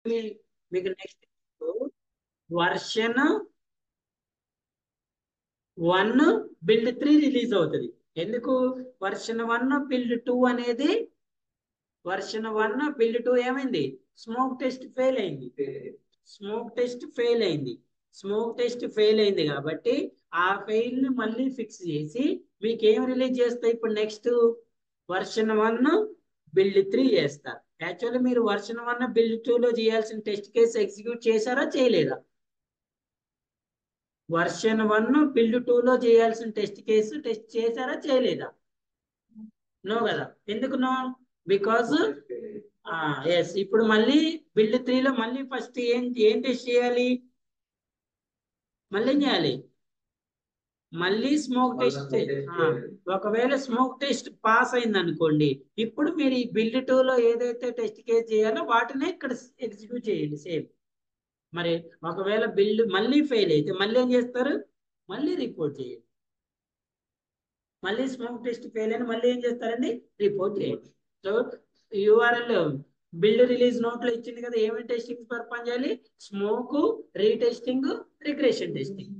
మీకు next version 1 build 3 release అవుతుంది. ఎందుకు వర్షన్ 1 బిల్డ్ 2 అనేది వర్షన్ 1 బిల్డ్ 2 ఏమైంది? స్మోక్ టెస్ట్ ఫెయిల్ అయింది. స్మోక్ టెస్ట్ ఫెయిల్ అయింది. స్మోక్ టెస్ట్ ఫెయిల్ అయింది కాబట్టి ఆ ఫెయిల్ ని మళ్ళీ ఫిక్స్ చేసి మీకు ఏం రిలీజ్ చేస్తాయి? ఇప్పుడు నెక్స్ట్ వర్షన్ 1 బిల్డ్ 3 చేస్తారు. యాక్చువల్లీ మీరు వర్షన్ 1 బిల్డ్ 2 లో చేయాల్సిన టెస్ట్ కేసు ఎగ్జిక్యూట్ చేశారా చేయలేదా? వర్షన్ 1 బిల్డ్ 2 లో చేయాల్సిన టెస్ట్ కేసు టెస్ట్ చేశారా చేయలేదా? నో కదా. ఎందుకు నో? Because yes. ఇప్పుడు మళ్ళీ బిల్డ్ 3 లో మళ్ళీ ఫస్ట్ ఏం టెస్ట్ చేయాలి? మళ్ళీ ఏం చేయాలి? మళ్ళీ స్మోక్ టెస్ట్. ఒకవేళ స్మోక్ టెస్ట్ పాస్ అయింది అనుకోండి, ఇప్పుడు మీరు ఈ బిల్డ్ 2 లో ఏదైతే టెస్ట్ కేస్ చేయాలో వాటినే ఇక్కడ ఎగ్జిక్యూట్ చేయండి సేమ్. మరి ఒకవేళ బిల్డ్ మళ్ళీ ఫెయిల్ అయితే మళ్ళీ ఏం చేస్తారు? మళ్ళీ రిపోర్ట్ చేయండి. మళ్ళీ స్మోక్ టెస్ట్ ఫెయిల్ అయిన మళ్ళీ ఏం చేస్తారండి? రిపోర్ట్ చేయండి. So URL build release note లో ఇచ్చింది కదా, ఏమేమి టెస్టింగ్ పర్ఫామ్ చేయాలి? Smoke, retesting, regression testing.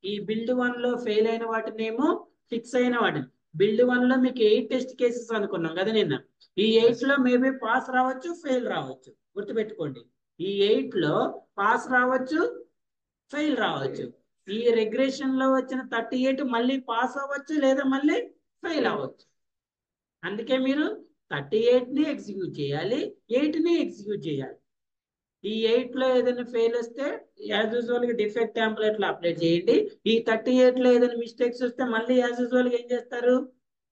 ఈ బిల్డ్ 1 లో ఫెయిల్ అయిన వాటినేమో ఫిక్స్ అయిన వాటిని. బిల్డ్ 1 లో మీకు 8 టెస్ట్ కేసెస్ అనుకున్నాం కదా నిన్న. ఈ 8 లో మేబీ పాస్ రావచ్చు, ఫెయిల్ రావచ్చు. గుర్తుపెట్టుకోండి, ఈ 8 లో పాస్ రావచ్చు, ఫెయిల్ రావచ్చు. ఈ రిగ్రెషన్ లో వచ్చిన 38 మళ్ళీ పాస్ అవ్వచ్చు లేదా మళ్ళీ ఫెయిల్ అవ్వచ్చు. అందుకే మీరు 38 ని ఎగ్జిక్యూట్ చేయాలి, 8 ని ఎగ్జిక్యూట్ చేయాలి. ఈ 8 లో ఏదైనా ఫెయిల్ వస్తే యాజ్ యూజువల్ గా డిఫెక్ట్ టెంప్లెట్ లో అప్లై చేయండి. ఈ 38 లో ఏదైనా మిస్టేక్స్ వస్తే మళ్ళీ యాజ్ యూజువల్ గా ఏం చేస్తారు?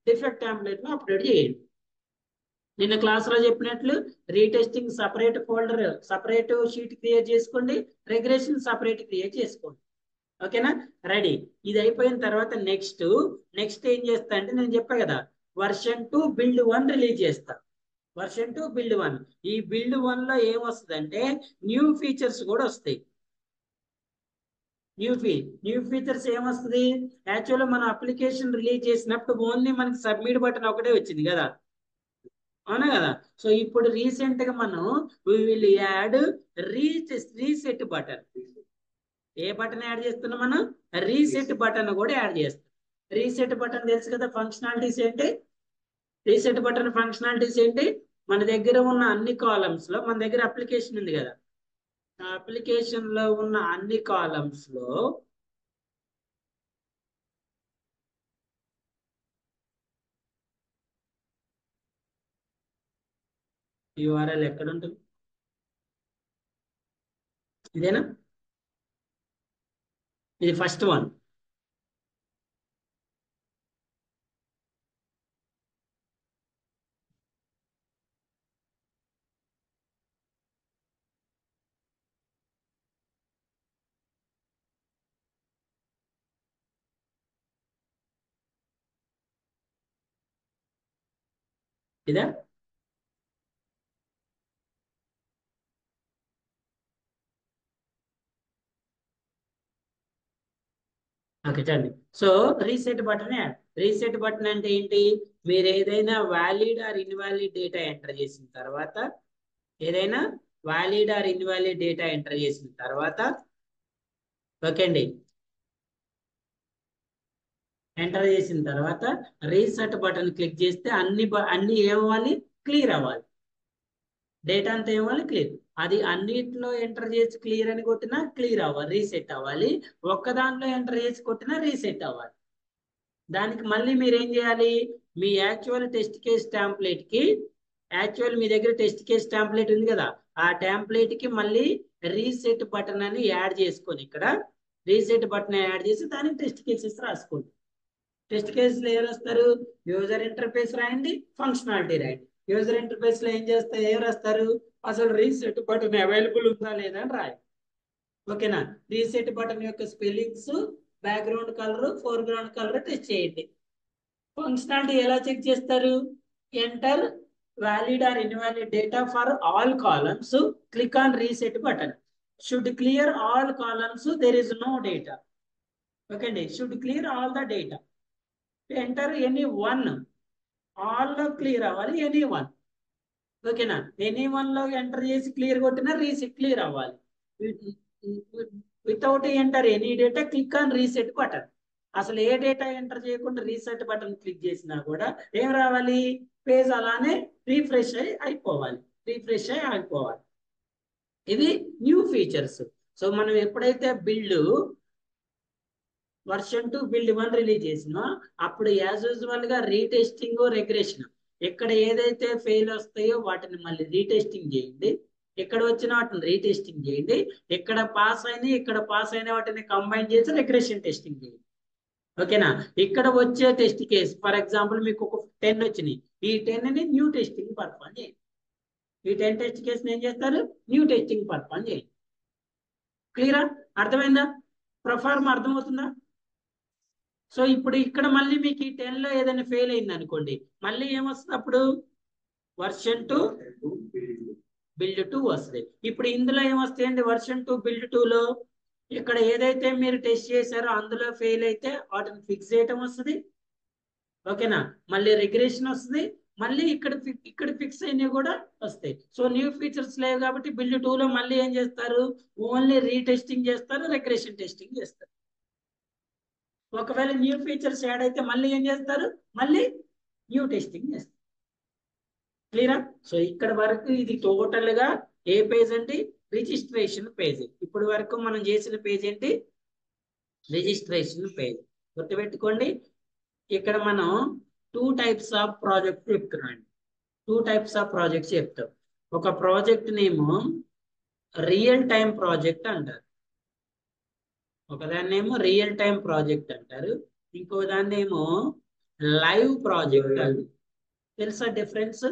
డిఫెక్ట్ టెంప్లెట్ లో అప్లోడ్ చేయండి. నిన్న క్లాస్ లో చెప్పినట్లు retesting separate folder, separate sheet create చేసుకోండి, రిగ్రెషన్ సపరేట్ క్రియేట్ చేసుకోండి. ఓకేనా? రెడీ. ఇది అయిపోయిన తర్వాత నెక్స్ట్ ఏం చేస్తా అంటే నేను చెప్పా కదా, వర్షన్ 2 బిల్డ్ 1 రిలీజ్ చేస్తా. Version 2 build 1. ఈ బిల్డ్ 1 లో ఏం వస్తుందంటే న్యూ ఫీచర్స్ కూడా వస్తాయి. న్యూ ఫీచర్స్ ఏమొస్తుంది? యాక్చువల్గా మన అప్లికేషన్ రిలీజ్ చేసినప్పుడు ఓన్లీ మనకి సబ్మిట్ బటన్ ఒకటే వచ్చింది కదా, అవునా కదా? సో ఇప్పుడు రీసెంట్ గా మనం will add reset button. A button add చేస్తున్నాం మనం? రీసెట్ బటన్ కూడా యాడ్ చేస్తాం. రీసెట్ బటన్ తెలుసు కదా ఫంక్షనాలిటీస్ ఏంటి? రీసెట్ బటన్ ఫంక్షనాలిటీస్ ఏంటి? మన దగ్గర ఉన్న అన్ని కాలమ్స్ లో, మన దగ్గర అప్లికేషన్ ఉంది కదా, ఆ అప్లికేషన్ లో ఉన్న అన్ని కాలమ్స్ లో యూఆర్ఎల్ ఎక్కడ ఉంటుంది? ఇదేనా? ఇది ఫస్ట్ వన్. ఇదా? ఓకే చండి. సో రీసెట్ బటన్ అంటే ఏంటి? మీరు ఏదైనా valid or invalid data enter చేసిన తర్వాత, ఏదైనా valid or invalid data enter చేసిన తర్వాత, ఓకే అండి, ఎంటర్ చేసిన తర్వాత రీసెట్ బటన్ క్లిక్ చేస్తే అన్ని ఏమవ్వాలి? క్లియర్ అవ్వాలి. డేటా అంతా ఏమవ్వాలి? క్లియర్. అది అన్నిట్లో ఎంటర్ చేసి క్లియర్ అని కొట్టినా క్లియర్ అవ్వాలి, రీసెట్ అవ్వాలి. ఒక్క దాంట్లో ఎంటర్ చేసి కొట్టినా రీసెట్ అవ్వాలి. దానికి మళ్ళీ మీరు ఏం చేయాలి? మీ యాక్చువల్ టెస్ట్ కేస్ టెంప్లెట్ కి, యాక్చువల్ మీ దగ్గర టెస్ట్ కేస్ టెంప్లెట్ ఉంది కదా, ఆ టెంప్లెట్ కి మళ్ళీ రీసెట్ బటన్ అని యాడ్ చేసుకొని, ఇక్కడ రీసెట్ బటన్ యాడ్ చేసి దానికి టెస్ట్ కేసెస్ రాసుకోండి. టెస్ట్ కేసులు ఏం రాస్తారు? యూజర్ ఇంటర్ఫేస్ రాయండి, ఫంక్షనాలిటీ రాయండి. యూజర్ ఇంటర్ఫేస్ లో ఏం రాస్తారు? అసలు రీసెట్ బటన్ అవైలబుల్ ఉందా లేదా అని రాయండి. ఓకేనా? రీసెట్ బటన్ యొక్క spellings, background colour, foreground colour test చేయండి. ఫంక్షనాలిటీ ఎలా చెక్ చేస్తారు? Enter valid or invalid data for all columns, click on reset button. Should clear all columns, there is no data. Okay, should clear all the data. Enter any one. All clear అవ్వాలి, any one. ఓకేనా, ఎనీ1 లో enter చేసి clear కొట్టినా reset clear అవ్వాలి. Without enter any data click on reset button. అసలు ఏ data enter చేయకుండా reset button click చేసినా కూడా ఏం రావాలి, పేజ్ అలానే రీఫ్రెష్ అయిపోవాలి, రీఫ్రెష్ అయి ఆగిపోవాలి. ఇది న్యూ ఫీచర్స్. సో మనం ఎప్పుడైతే వర్షన్ 2 బిల్డ్ 1 రిలీజ్ చేసినా అప్పుడు యాజ్ యూజువల్ గా రీటెస్టింగ్ రిగ్రెషన్, ఎక్కడ ఏదైతే ఫెయిల్ వస్తాయో వాటిని మళ్ళీ రీటెస్టింగ్ చేయండి, ఎక్కడ వచ్చిన వాటిని రీటెస్టింగ్ చేయండి, ఇక్కడ పాస్ అయిన వాటిని కంబైన్ చేసి రిగ్రెషన్ టెస్టింగ్ చేయండి. ఓకేనా, ఇక్కడ వచ్చే టెస్ట్ కేసు ఫర్ ఎగ్జాంపుల్ మీకు ఒక 10 వచ్చినాయి, ఈ 10 ని న్యూ టెస్టింగ్ పర్ఫామ్ చేయండి. ఈ 10 టెస్ట్ కేసుని ఏం చేస్తారు, న్యూ టెస్టింగ్ పర్ఫామ్ చేయండి. క్లియరా, అర్థమైందా, ప్రొఫార్మ్ అర్థమవుతుందా? సో ఇప్పుడు ఇక్కడ మళ్ళీ మీకు ఈ 10 లో ఏదైనా ఫెయిల్ అయింది అనుకోండి, మళ్ళీ ఏమొస్తుంది అప్పుడు వర్షన్ 2 బిల్డ్ 2 వస్తుంది. ఇప్పుడు ఇందులో ఏమొస్తాయండి, వర్షన్ 2 బిల్డ్ 2 లో ఇక్కడ ఏదైతే మీరు టెస్ట్ చేశారో అందులో ఫెయిల్ అయితే వాటిని ఫిక్స్ చేయటం వస్తుంది. ఓకేనా, మళ్ళీ రిగ్రెషన్ వస్తుంది, మళ్ళీ ఇక్కడ ఫిక్స్ అయినవి కూడా వస్తాయి. సో న్యూ ఫీచర్స్ లేవు కాబట్టి బిల్డ్ 2 లో మళ్ళీ ఏం చేస్తారు, ఓన్లీ రీటెస్టింగ్ చేస్తారు, రిగ్రెషన్ టెస్టింగ్ చేస్తారు. ఒకవేళ న్యూ ఫీచర్స్ యాడ్ అయితే మళ్ళీ ఏం చేస్తారు, మళ్ళీ న్యూ టెస్టింగ్ చేస్తారు. క్లియరా, సో ఇక్కడ వరకు ఇది టోటల్ గా ఏ పేజ్ అండి, రిజిస్ట్రేషన్ పేజ్. ఇప్పటి వరకు మనం చేసిన పేజ్ ఏంటి, రిజిస్ట్రేషన్ పేజ్. గుర్తుపెట్టుకోండి, ఇక్కడ మనం 2 టైప్స్ ఆఫ్ ప్రాజెక్ట్ చెప్తున్నాం. 2 టైప్స్ ఆఫ్ ప్రాజెక్ట్స్ చెప్తాం. ఒక ప్రాజెక్ట్ నేమో రియల్ టైం ప్రాజెక్ట్ అంటారు, ఒకదాన్నేమో రియల్ టైం ప్రాజెక్ట్ అంటారు, ఇంకో దాన్ని ఏమో లైవ్ ప్రాజెక్ట్ అంటారు. తెలుసా డిఫరెన్స్,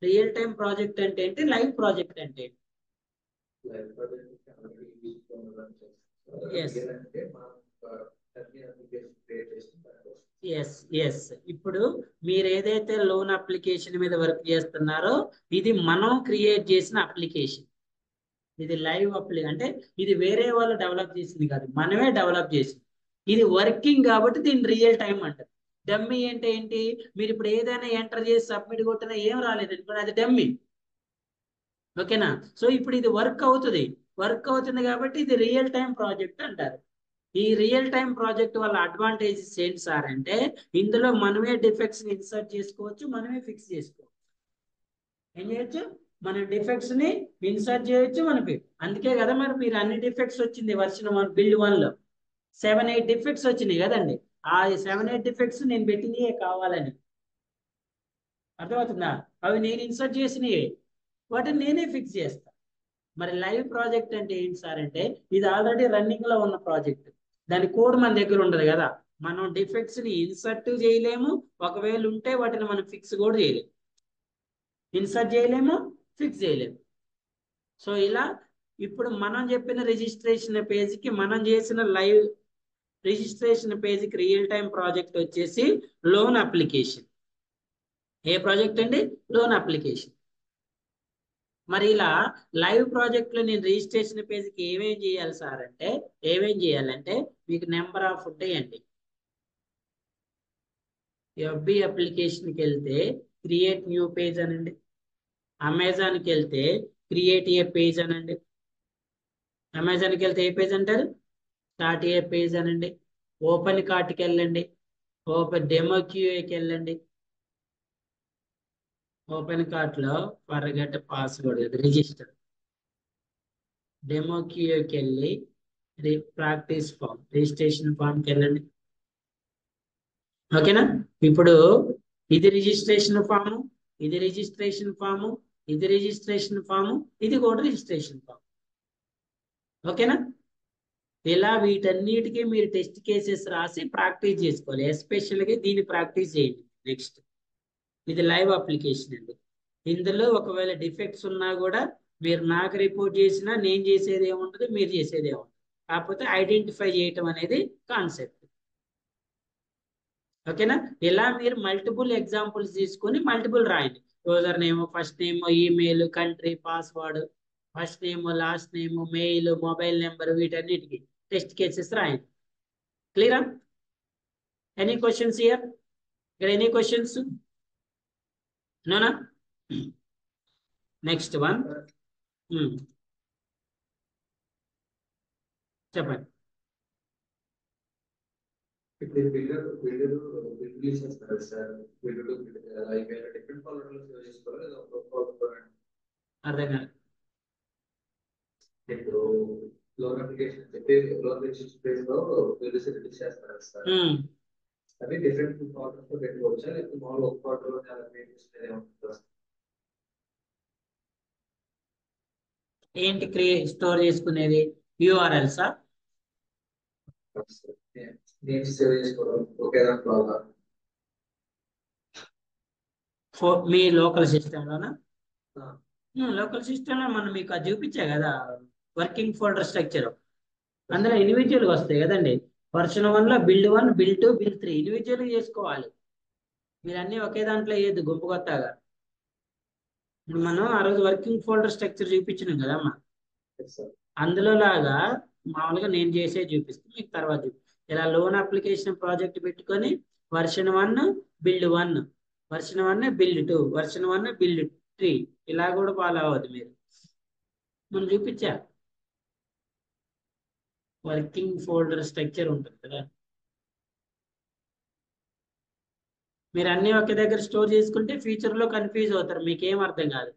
రియల్ టైం ప్రాజెక్ట్ అంటే ఏంటి, లైవ్ ప్రాజెక్ట్ అంటే ఏంటి? ఇప్పుడు మీరు ఏదైతే లోన్ అప్లికేషన్ మీద వర్క్ చేస్తున్నారో ఇది మనం క్రియేట్ చేసిన అప్లికేషన్. ఇది లైవ్ అంటే ఇది వేరే వాళ్ళు డెవలప్ చేసింది కాదు, మనమే డెవలప్ చేసింది. ఇది వర్కింగ్ కాబట్టి దీన్ని రియల్ టైం అంటారు. డమ్మీ అంటే ఏంటి, మీరు ఇప్పుడు ఏదైనా ఎంటర్ చేసి సబ్మిట్ కొట్టినా ఏం రాలేదు అనుకోండి, అది డమ్మీ. ఓకేనా, సో ఇప్పుడు ఇది వర్క్ అవుతుంది కాబట్టి ఇది రియల్ టైం ప్రాజెక్ట్ అంటారు. ఈ రియల్ టైం ప్రాజెక్ట్ వల్ల అడ్వాంటేజెస్ ఏంటి సార్ అంటే, ఇందులో మనమే డిఫెక్ట్స్ ని ఇన్సర్ట్ చేసుకోవచ్చు, మనమే ఫిక్స్ చేసుకోవచ్చు. ఏం చేయొచ్చు, మన డిఫెక్ట్స్ ని ఇన్సర్ట్ చేయొచ్చు మనకి. అందుకే కదా మరి మీరు అన్ని డిఫెక్ట్స్ వచ్చింది వర్షన్ 1 బిల్డ్ 1 లో 7-8 డిఫెక్ట్స్ వచ్చినాయి కదండి. ఆ 7-8 డిఫెక్ట్స్ నేను పెట్టినయే కావాలని, అర్థమవుతుందా, అవి నేను ఇన్సర్ట్ చేసినవి, వాటిని నేనే ఫిక్స్ చేస్తా. మరి లైవ్ ప్రాజెక్ట్ అంటే ఏంటి సార్ అంటే, ఇది ఆల్రెడీ రన్నింగ్ లో ఉన్న ప్రాజెక్ట్, దాని కోడ్ మన దగ్గర ఉండదు కదా, మనం డిఫెక్ట్స్ ని ఇన్సర్ట్ చేయలేము, ఒకవేళ ఉంటే వాటిని మనం ఫిక్స్ కూడా చేయలేము, ఇన్సర్ట్ చేయలేము, ఫిక్స్ చేయలేము. సో ఇలా ఇప్పుడు మనం చెప్పిన రిజిస్ట్రేషన్ పేజ్కి మనం చేసిన లైవ్ రిజిస్ట్రేషన్ పేజ్కి రియల్ టైం ప్రాజెక్ట్ వచ్చేసి లోన్ అప్లికేషన్. ఏ ప్రాజెక్ట్ అండి, లోన్ అప్లికేషన్. మరి ఇలా లైవ్ ప్రాజెక్ట్ లో నేను రిజిస్ట్రేషన్ పేజ్కి ఏమేం చేయాలి సార్ అంటే, ఏమేం చేయాలంటే మీకు నెంబర్ ఆఫ్ ఉంటాయండి. ఎఫ్బి అప్లికేషన్కి వెళ్తే క్రియేట్ న్యూ పేజ్ అనండి, అమెజాన్కి వెళ్తే క్రియేట్ ఏ పేజ్ అనండి, అమెజాన్కి వెళ్తే ఏ పేజ్ అంటారు, స్టార్ట్ ఏ పేజ్ అనండి, ఓపెన్ కార్ట్కి వెళ్ళండి, ఓపెన్ డెమో క్యూఏకి వెళ్ళండి, ఓపెన్ కార్ట్ లో ఫర్గెట్ పాస్వర్డ్ రిజిస్టర్, డెమో క్యూఏకి వెళ్ళి ప్రాక్టీస్ ఫామ్ రిజిస్ట్రేషన్ ఫామ్కి వెళ్ళండి. ఓకేనా, ఇప్పుడు ఇది రిజిస్ట్రేషన్ ఫాము, ఇది రిజిస్ట్రేషన్ ఫాము, ఇది రిజిస్ట్రేషన్ ఫాము, ఇది కూడా రిజిస్ట్రేషన్ ఫామ్. ఓకేనా, ఇలా వీటన్నిటికీ మీరు టెస్ట్ కేసెస్ రాసి ప్రాక్టీస్ చేసుకోవాలి. ఎస్పెషల్గా దీన్ని ప్రాక్టీస్ చేయండి. నెక్స్ట్ ఇది లైవ్ అప్లికేషన్ అండి. ఇందులో ఒకవేళ డిఫెక్ట్స్ ఉన్నా కూడా మీరు నాకు రిపోర్ట్ చేసినా నేను చేసేది ఏముంటుంది, మీరు చేసేది ఏముంటుంది, కాకపోతే ఐడెంటిఫై చేయటం అనేది కాన్సెప్ట్. ఓకేనా, ఇలా మీరు మల్టిపుల్ ఎగ్జాంపుల్స్ తీసుకొని మల్టిపుల్ రాయండి. User name, first name, email, country, password, first name, last name, mail, mobile number, వీటన్నిటికీ టెస్ట్ కేసెస్ రాయండి. క్లియరా, ఎనీ క్వశ్చన్స్ హియర్, ఇక్కడ ఎనీ క్వశ్చన్స్, నోనా? నెక్స్ట్ వన్ చెప్పండి. ఇప్పుడు బిల్డర్ రిలీజ్ చేస్తారు సార్. బిల్డర్ లైక్ డిఫరెంట్ ఫోల్డర్లో సేవ్ చేసుకోవాలి లేదా ఒక ఫోల్డర్? అర్థం కాదు. ఇప్పుడు లోన్ అప్లికేషన్ చెప్పి లోన్ రిజిస్టర్ పేజ్ లో బిల్డర్స్ రిలీజ్ చేస్తారు సార్. అవి డిఫరెంట్ ఫోల్డర్స్ లో పెట్టుకోవచ్చా లేకపోతే మామూలు ఒక ఫోల్డర్ లో ఏముంటుందా? ఏంటి స్టోర్ చేసుకునేది? యూఆర్ఎల్సా? నేను సేవ్ చేసుకోవడం ఒకే దాంట్లో మీ లోకల్ సిస్టంలోనా? లోకల్ సిస్టంలో మనం మీకు అది చూపించా కదా, వర్కింగ్ ఫోల్డర్ స్ట్రక్చర్. అందులో ఇండివిజువల్గా వస్తాయి కదండి. వర్షన్ 1లో బిల్డ్ 1, బిల్డ్ 2, బిల్డ్ 3 ఇండివిజువల్గా చేసుకోవాలి. మీరు అన్నీ ఒకే దాంట్లో వేయద్దు గుంపు కొత్తగా. ఇప్పుడు మనం ఆ రోజు వర్కింగ్ ఫోల్డర్ స్ట్రక్చర్ చూపించినాం కదమ్మా, అందులో లాగా మామూలుగా నేను చేసే చూపిస్తాను మీకు తర్వాత ఇలా లోన్ అప్లికేషన్ ప్రాజెక్ట్ పెట్టుకొని version 1 build 1, version 1 build 2, version 1 build 3 ఇలా కూడా ఫాలో అవ్వద్దు మీరు. మనం చూపించా వర్కింగ్ ఫోల్డర్ స్ట్రక్చర్ ఉంటుంది కదా, మీరు అన్ని ఒకే దగ్గర స్టోర్ చేసుకుంటే ఫ్యూచర్లో కన్ఫ్యూజ్ అవుతారు, మీకేం అర్థం కాదు.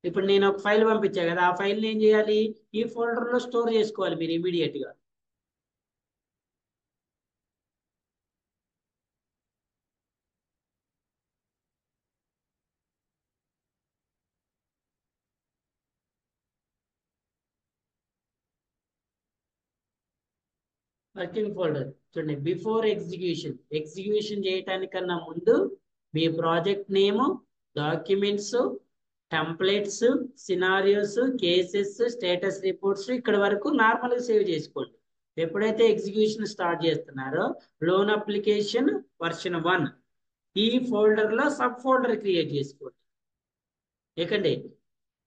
ఇప్పుడు నేను ఒక ఫైల్ పంపించా కదా, ఆ ఫైల్ని ఏం చేయాలి? ఈ ఫోల్డర్లో స్టోర్ చేసుకోవాలి మీరు ఇమీడియట్గా. వర్కింగ్ ఫోల్డర్ చూడండి, బిఫోర్ ఎగ్జిక్యూషన్ చేయటానికన్నా ముందు మీ project name, documents, templates, scenarios, cases, status reports ఇక్కడ వరకు నార్మల్గా సేవ్ చేసుకోండి. ఎప్పుడైతే ఎగ్జిక్యూషన్ స్టార్ట్ చేస్తున్నారో లోన్ అప్లికేషన్ వర్షన్ 1 ఈ ఫోల్డర్లో సబ్ ఫోల్డర్ క్రియేట్ చేసుకోండి. ఎకండి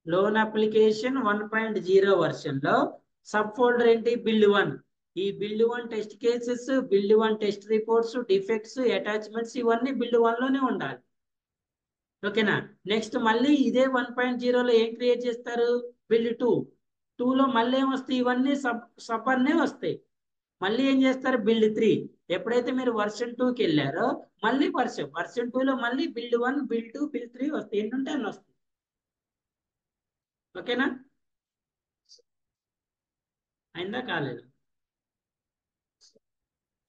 లోన్ అప్లికేషన్ 1.0 వర్షన్లో సబ్ ఫోల్డర్ ఏంటి? బిల్డ్ 1. ఈ build 1 test cases, build 1 test reports, defects, attachments ఇవన్నీ బిల్డ్ 1లోనే ఉండాలి. ఓకేనా? నెక్స్ట్ మళ్ళీ ఇదే 1.0లో ఏం క్రియేట్ చేస్తారు? బిల్డ్ 2లో మళ్ళీ ఏమొస్తాయి? ఇవన్నీ సబ్ అన్నీ వస్తాయి. మళ్ళీ ఏం చేస్తారు? బిల్డ్ 3. ఎప్పుడైతే మీరు వర్షన్ 2కి వెళ్ళారో మళ్ళీ వర్షన్ 2లో మళ్ళీ బిల్డ్ 1, బిల్డ్ 2, బిల్డ్ 3 వస్తాయి. ఏంటంటే అన్ని వస్తాయి. ఓకేనా? అయిందా కాలేదు?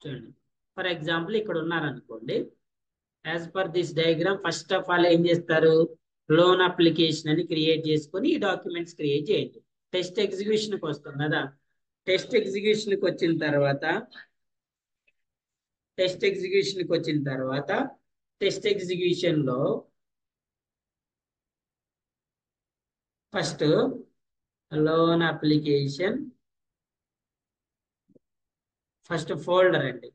చూడండి, ఫర్ ఎగ్జాంపుల్ ఇక్కడ ఉన్నారనుకోండి. As per this diagram first of all ఏం చేస్తారు? లోన్ అప్లికేషన్ అని క్రియేట్ చేసుకొని ఈ డాక్యుమెంట్స్ క్రియేట్ చేయండి. టెస్ట్ ఎగ్జిక్యూషన్కి వస్తాం కదా, టెస్ట్ ఎగ్జిక్యూషన్కి వచ్చిన తర్వాత టెస్ట్ ఎగ్జిక్యూషన్లో first loan application first folder అండి.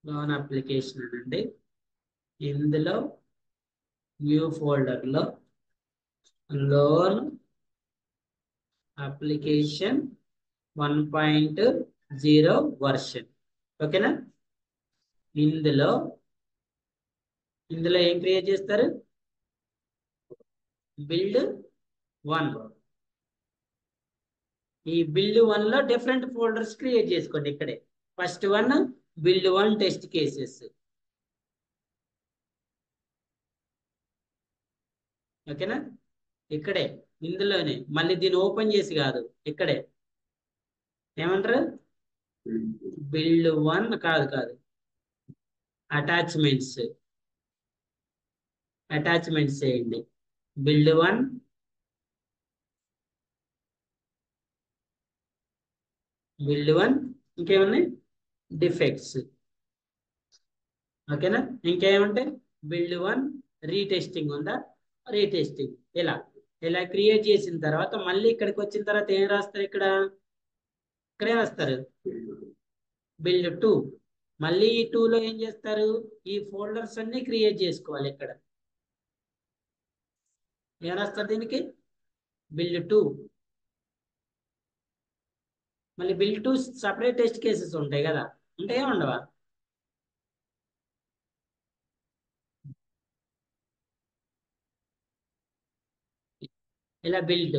లోన్ అప్లికేషన్ అనండి, ఇందులో న్యూ ఫోల్డర్లో లోన్ అప్లికేషన్ 1.0 వర్షన్. ఓకేనా? ఇందులో ఏం క్రియేట్ చేస్తారు? బిల్డ్ 1. ఈ బిల్డ్ 1లో డిఫరెంట్ ఫోల్డర్స్ క్రియేట్ చేసుకోండి. ఇక్కడే first one build 1 test cases. ఓకేనా? ఇక్కడే ఇందులోనే మళ్ళీ దీన్ని ఓపెన్ చేసి కాదు, ఇక్కడే ఏమంటారు? బిల్డ్ 1 కాదు, అటాచ్మెంట్స్ చేయండి. బిల్డ్ 1, ఇంకేమున్నాయి? డిఫెక్ట్స్. ఓకేనా? ఇంకేముంటాయి? బిల్డ్ 1 రీటెస్టింగ్ ఉందా? రీటెస్టింగ్. ఇలా క్రియేట్ చేసిన తర్వాత మళ్ళీ ఇక్కడికి వచ్చిన తర్వాత ఏం రాస్తారు? ఇక్కడే రాస్తారు బిల్డ్ 2. మళ్ళీ ఈ 2లో ఏం చేస్తారు? ఈ ఫోల్డర్స్ అన్ని క్రియేట్ చేసుకోవాలి. ఇక్కడ ఏం రాస్తారు? దీనికి బిల్డ్ 2. మళ్ళీ బిల్డ్ 2 సపరేట్ టెస్ట్ కేసెస్ ఉంటాయి కదా, ఉంటాయా ఉండవా? ఇలా బిల్డ్.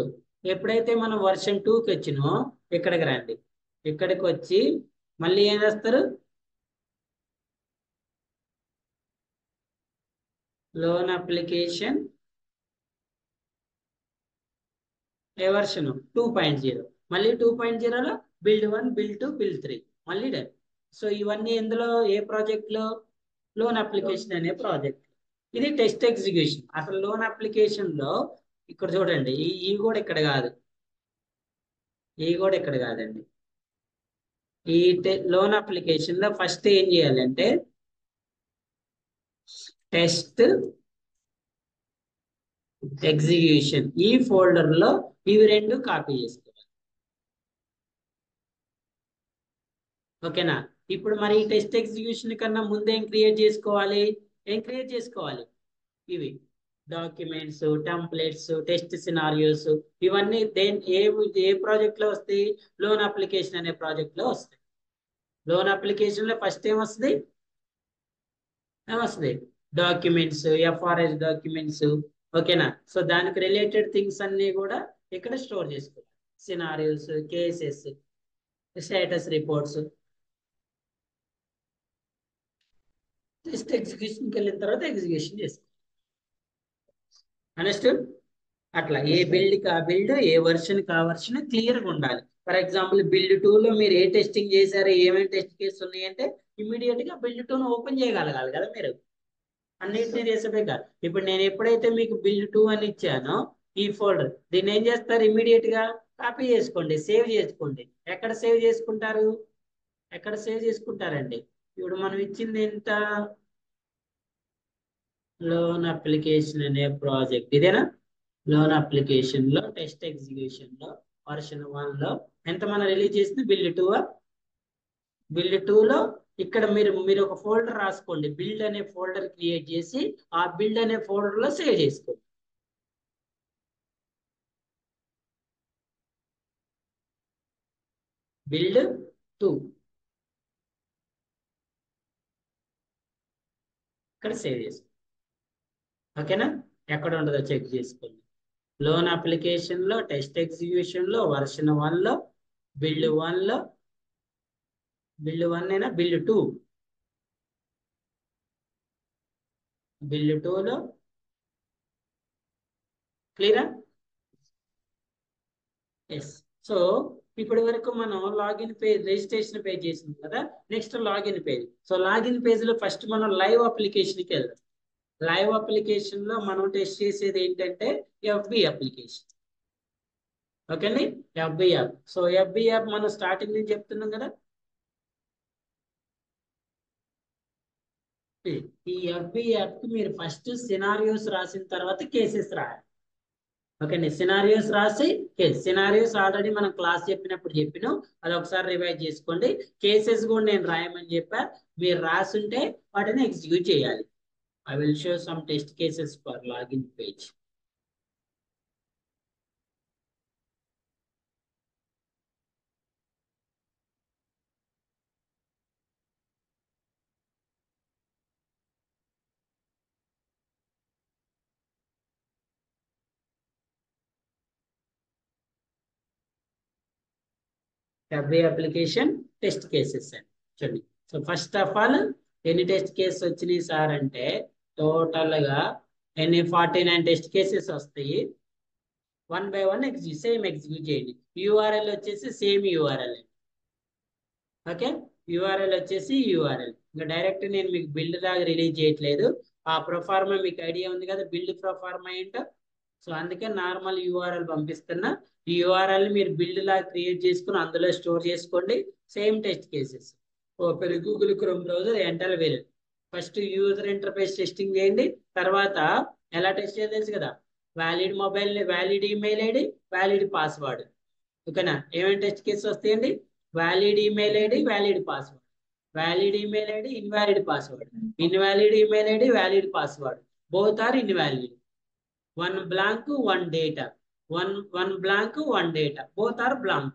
ఎప్పుడైతే మనం వర్షన్ 2కి వచ్చినో ఇక్కడికి రండి. ఇక్కడికి వచ్చి మళ్ళీ ఏం చేస్తారు, లోన్ అప్లికేషన్ ఏ వర్షన్ 2.0, మళ్ళీ 2.0లో బిల్డ్ 1, బిల్డ్ 2, బిల్డ్ 3 మళ్ళీ డన్. సో ఇవన్నీ ఎందులో, ఏ ప్రాజెక్ట్ లో, లోన్ అప్లికేషన్ అనే ప్రాజెక్ట్. ఇది టెస్ట్ ఎగ్జిక్యూషన్. అసలు లోన్ అప్లికేషన్ లో ఇక్కడ చూడండి, ఈ కూడా ఇక్కడ కాదు, ఈ కూడా ఇక్కడ కాదండి. ఈ లోన్ అప్లికేషన్ లో ఫస్ట్ ఏం చేయాలంటే టెస్ట్ ఎగ్జిక్యూషన్, ఈ ఫోల్డర్ లో ఇవి రెండు కాపీ చేసుకోవాలి. ఓకేనా. ఇప్పుడు మరి ఈ టెస్ట్ ఎగ్జిక్యూషన్ కన్నా ముందు ఏం క్రియేట్ చేసుకోవాలి, ఇవి డాక్యుమెంట్స్, టెంప్లెట్స్, టెస్ట్ సినారియోస్, ఇవన్నీ ఏ ప్రాజెక్ట్ లో వస్తాయి, లోన్ అప్లికేషన్ అనే ప్రాజెక్ట్ లో వస్తాయి. లోన్ అప్లికేషన్ లో ఫస్ట్ ఏమొస్తుంది, డాక్యుమెంట్స్, ఎఫ్ఆర్ఎస్ డాక్యుమెంట్స్. ఓకేనా. సో దానికి రిలేటెడ్ థింగ్స్ అన్ని కూడా ఇక్కడ స్టోర్ చేసుకోవాలి. Scenarios, cases, status reports. Test ఎగ్జిక్యూషన్కి వెళ్ళిన తర్వాత ఎగ్జిక్యూషన్ చేసుకోవాలి. అండర్స్టూడ్. అట్లా ఏ బిల్డ్కి ఆ బిల్డ్, ఏ వర్షన్కి ఆ వర్షన్ క్లియర్గా ఉండాలి. ఫర్ ఎగ్జాంపుల్ బిల్డ్ 2లో మీరు ఏ టెస్టింగ్ చేశారో, ఏమేమి టెస్ట్ కేసు ఉన్నాయి అంటే ఇమీడియట్ గా బిల్డ్ 2ను ఓపెన్ చేయగలగాలి కదా మీరు. అన్నిటినీ చేసే కాదు. ఇప్పుడు నేను ఎప్పుడైతే మీకు బిల్డ్ 2 అని ఇచ్చానో ఈ ఫోల్డర్, దీన్ని ఏం చేస్తారు, ఇమీడియట్ గా కాపీ చేసుకోండి, సేవ్ చేసుకోండి. ఎక్కడ సేవ్ చేసుకుంటారండి. ఇప్పుడు మనం ఇచ్చింది ఎంత, లోన్ అప్లికేషన్ అనే ప్రాజెక్ట్ ఇదేనా. లోన్ అప్లికేషన్ లో టెస్ట్ ఎగ్జిక్యూషన్ లో వర్షన్ 1 లో ఎంత మనం రిలీజ్ చేసింది, బిల్డ్ 2. బిల్డ్ 2లో ఇక్కడ మీరు ఒక ఫోల్డర్ రాసుకోండి, బిల్డ్ అనే ఫోల్డర్ క్రియేట్ చేసి ఆ బిల్డ్ అనే ఫోల్డర్ లో సేవ్ చేసుకోండి. బిల్డ్ 2 ఇక్కడ సేవ్ చేసుకోండి. ఓకేనా. ఎక్కడ ఉండదో చెక్ చేసుకోండి. లోన్ అప్లికేషన్ లో టెస్ట్ ఎగ్జిక్యూషన్ లో వర్షన్ 1 లో బిల్డ్ 1 లో బిల్డ్ 1 అయినా బిల్డ్ 2, బిల్డ్ 2లో క్లియరా. ఎస్. సో ఇప్పటి వరకు మనం లాగిన్ పేజ్, రిజిస్ట్రేషన్ పేజ్ చేసింది కదా. Next login page. So login page లో ఫస్ట్ మనం లైవ్ అప్లికేషన్కి వెళ్దాం. లైవ్ అప్లికేషన్ లో మనం టెస్ట్ చేసేది ఏంటంటే ఎఫ్బి అప్లికేషన్. ఓకే అండి, FB app. So FB app మనం స్టార్టింగ్ నుంచి చెప్తున్నాం కదా. ఈ ఎఫ్బి యాప్ కి మీరు ఫస్ట్ సినారియోస్ రాసిన తర్వాత కేసెస్ రాయాలి. ఓకే అండి, సినారియోస్ రాసి సినారియోస్ ఆల్రెడీ మనం క్లాస్ చెప్పినప్పుడు చెప్పినాం, అది ఒకసారి రివైజ్ చేసుకోండి. కేసెస్ కూడా నేను రాయమని చెప్పా, మీరు రాసుంటే వాటిని ఎగ్జిక్యూట్ చేయాలి. I will show some test cases for login page. Every application test cases and చూడండి. సో ఫస్ట్ ఆఫ్ ఆల్ ఎన్ని టెస్ట్ కేసెస్ వచ్చినాయి సార్ అంటే టోటల్ గా ఎన్ని 49 టెస్ట్ కేసెస్ వస్తాయి. 1 by 1 ఎగ్జిక్యూట్ చేయండి. యూఆర్ఎల్ వచ్చేసి సేమ్ యూఆర్ఎల్. ఓకే, యూఆర్ఎల్ వచ్చేసి యూఆర్ఎల్. ఇంకా డైరెక్ట్ నేను మీకు బిల్డ్ లాగా రిలీజ్ చేయట్లేదు. ఆ ప్రొఫార్మా మీకు ఐడియా ఉంది కదా, బిల్డ్ ప్రొఫార్మా ఏంటో. సో అందుకే నార్మల్ యూఆర్ఎల్ పంపిస్తున్నా. ఈ యూఆర్ఎల్ మీరు బిల్డ్ లాగా క్రియేట్ చేసుకుని అందులో స్టోర్ చేసుకోండి. Same test cases. Open Google Chrome browser, enter వెళ్ళి ఫస్ట్ యూజర్ ఇంటర్ఫేస్ టెస్టింగ్ చేయండి. తర్వాత ఎలా టెస్ట్ చేయాలి తెలుసు కదా, valid mobile, valid email ID, valid password. ఓకేనా. ఏమేమి టెస్ట్ కేసెస్ వస్తాయండి, valid email ID, valid password, valid email ID, invalid password, invalid email ID, valid password, both are invalid. One blank, one data. One blank, one data. Both are blank.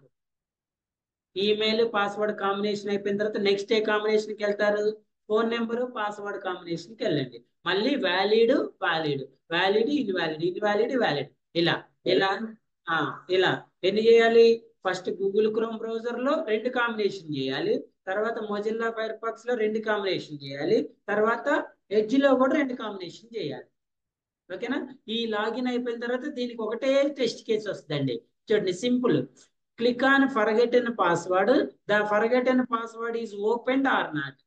Email password combination అయిపోయిన తర్వాత next ఏ కాంబినేషన్కి వెళ్తారు, phone number password కాంబినేషన్కి వెళ్ళండి. మళ్ళీ valid, invalid, valid, ఇలా ఇలా ఇలా ఎన్ని చేయాలి? ఫస్ట్ గూగుల్ క్రోమ్ బ్రౌజర్ లో 2 కాంబినేషన్ చేయాలి, తర్వాత మొజిల్లా ఫైర్ ఫాక్స్ లో 2 కాంబినేషన్ చేయాలి, తర్వాత ఎడ్జ్ లో కూడా 2 కాంబినేషన్ చేయాలి. ఓకేనా? ఈ లాగిన్ అయిపోయిన తర్వాత దీనికి ఒకటే టెస్ట్ కేసు వస్తుందండి. చూడండి, simple. Click on forgotten password, the forgotten password is open or not.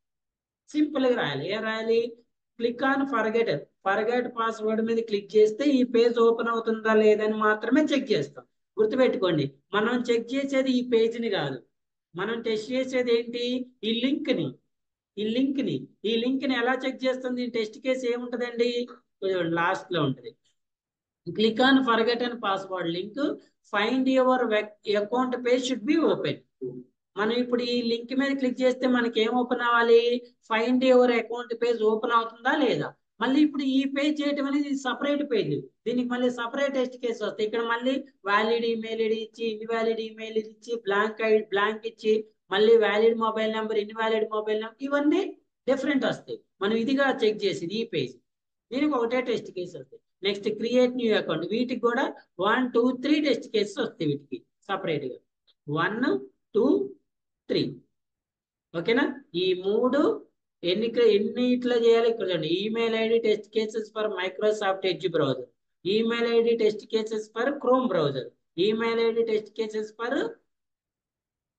Simple గా రాయాలి. ఏం రాయాలి? క్లిక్ ఆన్ ఫర్గెట్ పాస్వర్డ్ మీద క్లిక్ చేస్తే ఈ పేజ్ ఓపెన్ అవుతుందా లేదని మాత్రమే చెక్ చేస్తాం. గుర్తుపెట్టుకోండి, మనం చెక్ చేసేది ఈ పేజ్ని కాదు, మనం టెస్ట్ చేసేది ఏంటి? ఈ లింక్ ని. ఈ లింక్ ని ఎలా చెక్ చేస్తుంది టెస్ట్ కేసు? ఏముంటదండి, లాస్ట్ లో ఉంటది. Click on forgotten password link, find your account page should be open. మనం ఇప్పుడు ఈ లింక్ మీద క్లిక్ చేస్తే మనకి ఏం ఓపెన్ అవ్వాలి? Find your account page open అవుతుందా లేదా? మళ్ళీ ఇప్పుడు ఈ పేజ్ చేయటం అనేది సపరేట్ పేజ్, దీనికి మళ్ళీ సపరేట్ టెస్ట్ కేసు వస్తాయి. ఇక్కడ మళ్ళీ వ్యాలిడ్ ఈమెయిల్ ఐడి ఇచ్చి, ఇన్వాలిడ్ ఈమెయిల్ ఇచ్చి, బ్లాంక్ ఇచ్చి, మళ్ళీ valid mobile number, invalid mobile number, ఇవన్నీ డిఫరెంట్ వస్తాయి. మనం ఇదిగా చెక్ చేసేది ఈ పేజ్, దీనికి ఒకటే టెస్ట్ కేసు వస్తాయి. నెక్స్ట్ క్రియేట్ న్యూ అకౌంట్, వీటికి కూడా 1 2 3 టెస్ట్ కేసెస్ వస్తాయి వీటికి సపరేట్ గా. 1 2 3. ఓకేనా? ఈ 3 ఎన్ని ఇట్లా చేయాలి? ఇక్కడ చూడండి, email ID test cases for Microsoft Edge browser, email ID test cases for Chrome browser, email ID test cases for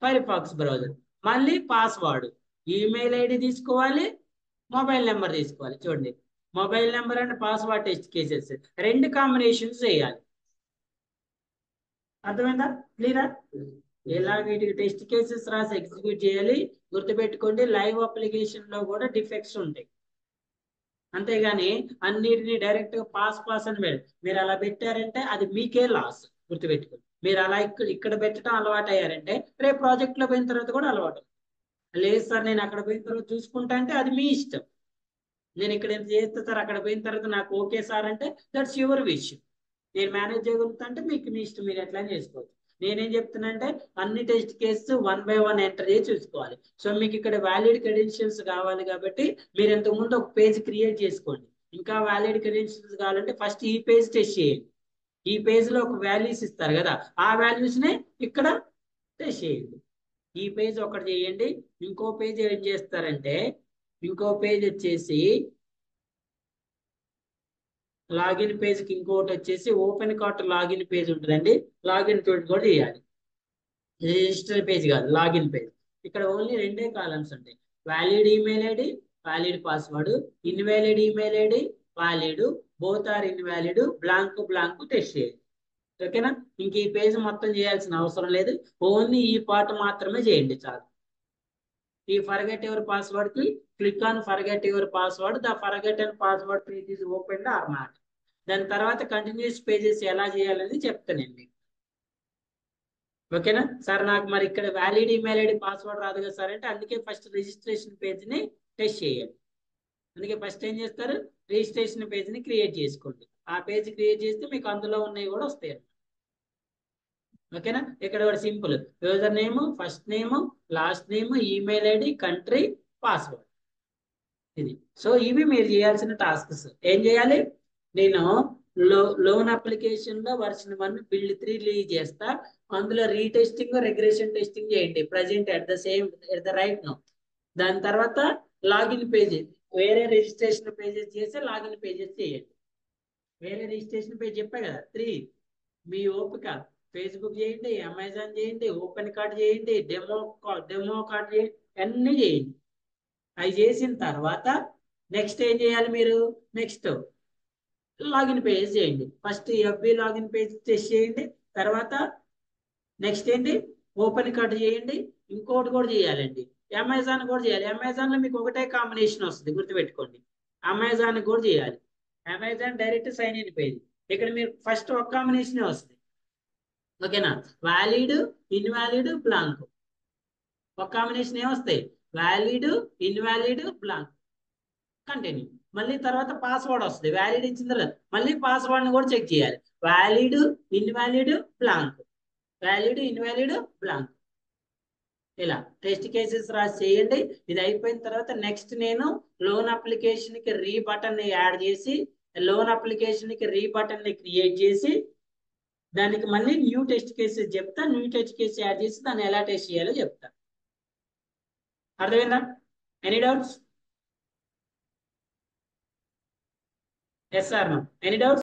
Firefox browser. మళ్ళీ పాస్వర్డ్, ఈమెయిల్ ఐడి తీసుకోవాలి, మొబైల్ నెంబర్ తీసుకోవాలి. చూడండి, mobile number and password test cases 2 combinations చేయాలి. అర్థమైందా? క్లియరా? ఇలా వీటికి test cases రాసి ఎగ్జిక్యూట్ చేయాలి. గుర్తుపెట్టుకోండి, లైవ్ అప్లికేషన్ లో కూడా డిఫెక్ట్స్ ఉంటాయి. అంతేగాని అన్నిటిని డైరెక్ట్ గా పాస్ అని మీరు అలా పెట్టారంటే అది మీకే లాస్. గుర్తుపెట్టుకోండి, మీరు అలా ఇక్కడ పెట్టడం అలవాటు అయ్యారంటే రేపు ప్రాజెక్ట్ లో పోయిన తర్వాత కూడా అలవాటు. లేదు సార్ నేను అక్కడ పోయిన తర్వాత చూసుకుంటా అంటే అది మీ ఇష్టం. నేను ఇక్కడ ఎంత చేస్తా సార్, అక్కడ పోయిన తర్వాత నాకు ఓకే సార్ అంటే దట్స్ యువర్ విషయం. నేను మేనేజ్ చేయగలుగుతా అంటే మీకు మీ ఇష్టం, మీరు ఎట్లా చేసుకోవచ్చు. నేనేం చెప్తున్నా అంటే అన్ని టెస్ట్ కేసెస్ 1 by 1 ఎంటర్ చేసి చూసుకోవాలి. సో మీకు ఇక్కడ వ్యాలిడ్ క్రెడెన్షియల్స్ కావాలి కాబట్టి మీరు ఇంతకు ముందు ఒక పేజ్ క్రియేట్ చేసుకోండి. ఇంకా వ్యాలిడ్ క్రెడెన్షియల్స్ కావాలంటే ఫస్ట్ ఈ పేజ్ టెస్ట్ చేయండి. ఈ పేజ్ లో ఒక వాల్యూస్ ఇస్తారు కదా, ఆ వాల్యూస్ నే ఇక్కడ టెస్ట్ చేయండి. ఈ పేజ్ ఒకటి చేయండి. ఇంకో పేజ్ ఏం చేస్తారంటే, ఇంకో పేజ్ వచ్చేసి లాగిన్ పేజ్ కి ఇంకోటి వచ్చేసి ఓపెన్ కార్ట్ లాగిన్ పేజ్ ఉంటుందండి. లాగిన్ పేజ్ కూడా చేయాలి, రిజిస్టర్ పేజ్ కాదు, లాగిన్ పేజ్. ఇక్కడ ఓన్లీ 2 కాలమ్స్ ఉంటాయి, valid email ID, valid password, invalid email ID, valid, both are invalid, blank test చేయాలి. ఓకేనా? ఇంక ఈ పేజ్ మొత్తం చేయాల్సిన అవసరం లేదు, ఓన్లీ ఈ పార్ట్ మాత్రమే చేయండి చాలు. ఈ ఫర్గెట్ యువర్ పాస్వర్డ్ కి click on forget your password, the forgotten password page is open or not. దాని తర్వాత కంటిన్యూస్ పేజెస్ ఎలా చేయాలని చెప్తానండి. ఓకేనా సార్? నాకు మరి ఇక్కడ వ్యాలిడ్ ఈమెయిల్ ఐడి పాస్వర్డ్ రాదు కదా సార్ అంటే, అందుకే ఫస్ట్ రిజిస్ట్రేషన్ పేజ్ ని టెస్ట్ చేయాలి. అందుకే ఫస్ట్ ఏం చేస్తారు, రిజిస్ట్రేషన్ పేజ్ ని క్రియేట్ చేసుకోండి. ఆ పేజ్ క్రియేట్ చేస్తే మీకు అందులో ఉన్నవి కూడా వస్తాయి. ఓకేనా? ఇక్కడ కూడా simple, user name, first name, last name, email ID, country, password. ఇది. సో ఇవి మీరు చేయాల్సిన టాస్క్స్. ఏం చేయాలి? నేను లోన్ అప్లికేషన్ లో వర్షన్ 1 బిల్డ్ 3 రిలీజ్ చేస్తా. అందులో రీటెస్టింగ్, రిగ్రెషన్ టెస్టింగ్ చేయండి present at the right now. దాని తర్వాత లాగిన్ పేజెస్, వేరే రిజిస్ట్రేషన్ పేజెస్ చేసి లాగిన్ పేజెస్ చేయండి. వేరే రిజిస్ట్రేషన్ పేజ్ చెప్పా కదా 3, మీ ఓపిక. ఫేస్బుక్ చేయండి, అమెజాన్ చేయండి, ఓపెన్ కార్డ్ చేయండి, డెమో కార్డ్ చేయండి, అన్ని చేయండి. అవి చేసిన తర్వాత నెక్స్ట్ ఏం చేయాలి మీరు? నెక్స్ట్ లాగిన్ పేజ్ చేయండి. First FB login page test చేయండి. తర్వాత నెక్స్ట్ ఏంటి? ఓపెన్ కార్డ్ చేయండి. ఇంకోటి కూడా చేయాలండి, అమెజాన్ కూడా చేయాలి. అమెజాన్ లో మీకు ఒకటే కాంబినేషన్ వస్తుంది, గుర్తుపెట్టుకోండి. అమెజాన్ కూడా చేయాలి. Amazon direct sign in page. ఇక్కడ మీరు ఫస్ట్ ఒక కాంబినేషన్ వస్తుంది. ఓకేనా? Valid, invalid, blank. ఒక కాంబినేషన్ ఏమొస్తాయి? Valid, invalid, blank. కంటిన్యూ. మళ్ళీ తర్వాత పాస్వర్డ్ వస్తుంది, వ్యాలిడ్ ఇచ్చిన తర్వాత మళ్ళీ పాస్వర్డ్ ని కూడా చెక్ చేయాలి. Valid, invalid, blank, valid, invalid, blank. ఇలా టెస్ట్ కేసెస్ రాసి చేయండి. ఇది అయిపోయిన తర్వాత నెక్స్ట్ నేను లోన్ అప్లికేషన్ కి రీ బటన్ ని యాడ్ చేసి, లోన్ అప్లికేషన్ కి రీ బటన్ ని క్రియేట్ చేసి దానికి మళ్ళీ న్యూ టెస్ట్ కేసెస్ చెప్తా, న్యూ టెస్ట్ కేసు యాడ్ చేసి దాన్ని ఎలా టెస్ట్ చేయాలో చెప్తా. అర్థమైందా? Any doubts? Yes or no? Any doubts?